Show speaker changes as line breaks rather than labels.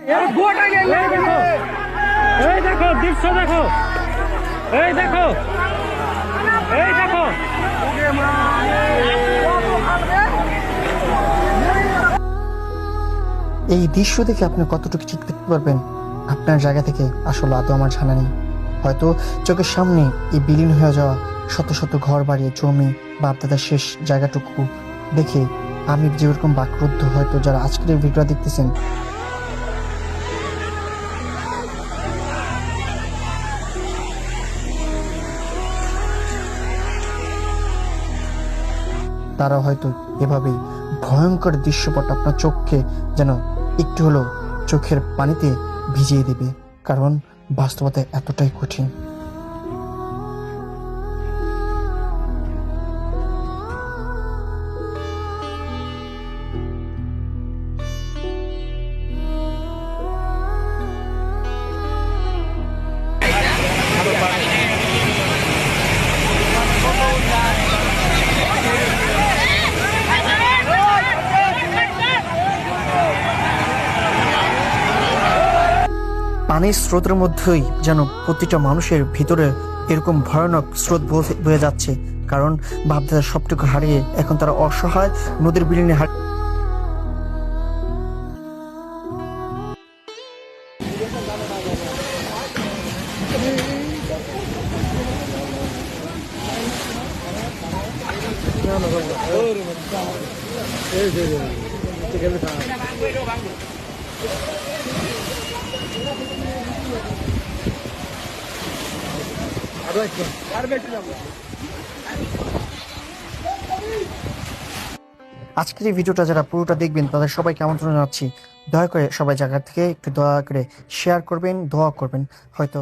এই দেখো দৃশ্য দেখো, এই দেখো, এই দেখো।
এই দৃশ্য দেখে আপনি কতটুকু ঠিক দেখতে পারবেন আপনার জায়গা থেকে আসলে আদৌ আমার জানা নেই। হয়তো চোখের সামনে এই বিলীন হয়ে যাওয়া শত শত ঘর বাড়ি জমি বাপদাদার শেষ জায়গাটুকু দেখে আমি যেরকম বাকরুদ্ধ, হয়তো যারা আজকের এই ভিডিওটা দেখতেছেন তারা হয়তো এভাবেই ভয়ঙ্কর দৃশ্যপট আপনার চোখকে যেন একটু হলেও চোখের পানিতে ভিজিয়ে দেবে, কারণ বাস্তবতা এতটাই কঠিন। পানির স্রোতের মধ্যেই যেন প্রতিটা মানুষের ভিতরে এরকম ভয়ানক স্রোত বয়ে যাচ্ছে, কারণ বাপদাদার সবটুকু হারিয়ে এখন তারা অসহায় নদীর বিলীনে আজকের এই ভিডিওটা যারা পুরোটা দেখবেন তাদের সবাইকে আমন্ত্রণ জানাচ্ছি, দয়া করে সবাই জায়গা থেকে একটু দয়া করে শেয়ার করবেন, দোয়া করবেন। হয়তো